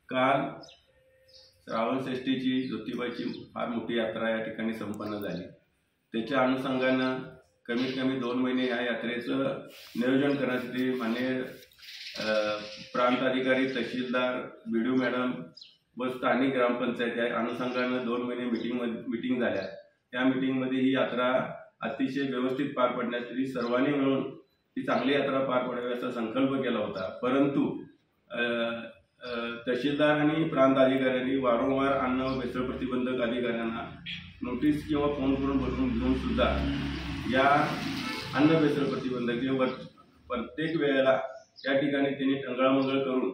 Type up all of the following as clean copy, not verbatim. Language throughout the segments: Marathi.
काल श्रावणषष्ठीची ज्योतिबाची फार मोठी यात्रा या ठिकाणी संपन्न झाली। त्याच्या अनुषंगानं कमीत कमी 2 महिने या यात्रेचं नियोजन करण्यासाठी माननीय प्रांत अधिकारी, तहसीलदार, बीडीओ मॅडम व स्थानिक ग्रामपंचायत या अनुषंगानं 2 महिने मीटिंग झाल्या। त्या मीटिंगमध्ये ही यात्रा अतिशय व्यवस्थित पार पडण्यासाठी सर्वांनी मिळून ही चांगली यात्रा पार पडावी असा संकल्प केला होता। परंतु तहसीलदार आणि प्रांत अधिकाऱ्यांनी वारंवार अन्न व भेसळ प्रतिबंधक अधिकाऱ्यांना नोटीस किंवा फोन करून बोलवून घेऊन सुद्धा या अन्न भेसळ प्रतिबंधक प्रत्येक वेळेला या ठिकाणी त्यांनी टंगळमंगळ करून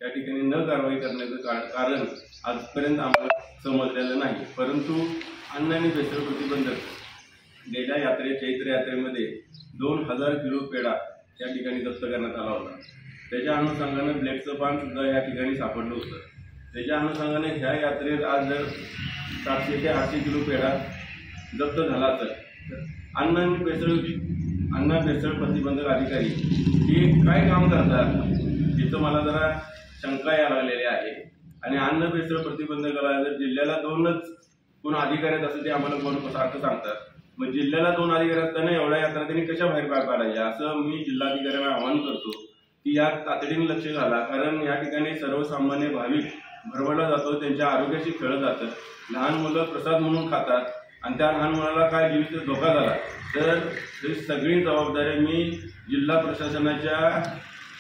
या ठिकाणी न कारवाई करण्याचं कारण आजपर्यंत आम्हाला समजलेलं नाही। परंतु अन्न आणि भेसळ प्रतिबंधक गेल्या चैत्र यात्रेमध्ये 2000 किलो पेढा या ठिकाणी जप्त करण्यात आला होता। त्याच्या अनुषंगाने ब्लॅकचं पान सुद्धा या ठिकाणी सापडलं होतं। त्याच्या अनुषंगाने ह्या यात्रेत आज जर 700 ते 800 किलो पेढा जप्त झाला तर अन्न भेसळ प्रतिबंधक अधिकारी हे काय काम करतात तिथं मला जरा शंका यायला लागलेली आहे। आणि अन्न भेसळ प्रतिबंधकाला जर जिल्ह्याला 2च कोण अधिकारी आहेत असं ते आम्हाला कोण सारखं सांगतात, मग जिल्ह्याला 2 अधिकारी असताना एवढ्या यात्रा त्यांनी कशा बाहेर पाडायच्या असं मी जिल्हाधिकाऱ्यांना आवाहन करतो की यात तातडीने लक्ष घाला। कारण या ठिकाणी सर्वसामान्य भाविक भरवडला जातो, त्यांच्या आरोग्याशी खेळलं जातं। लहान मुलं प्रसाद म्हणून खातात आणि त्या लहान मुलाला काय जीवित धोका झाला तर ही सगळी जबाबदारी मी जिल्हा प्रशासनाच्या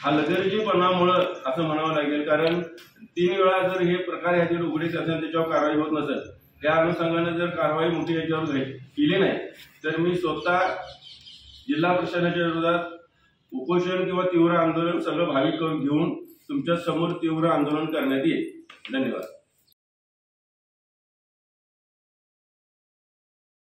हलगर्जीपणामुळे असं म्हणावं लागेल। कारण 3 वेळा जर हे प्रकार ह्याच्यावर उघडीस असेल, त्याच्यावर कारवाई होत नसेल, त्या अनुषंगाने जर कारवाई मोठी याच्यावर केली नाही तर मी स्वतः जिल्हा प्रशासनाच्या विरोधात उपोषण किंवा तीव्र आंदोलन सगळं भाविक घेऊन तुमच्या समोर तीव्र आंदोलन करण्यात येईल। धन्यवाद।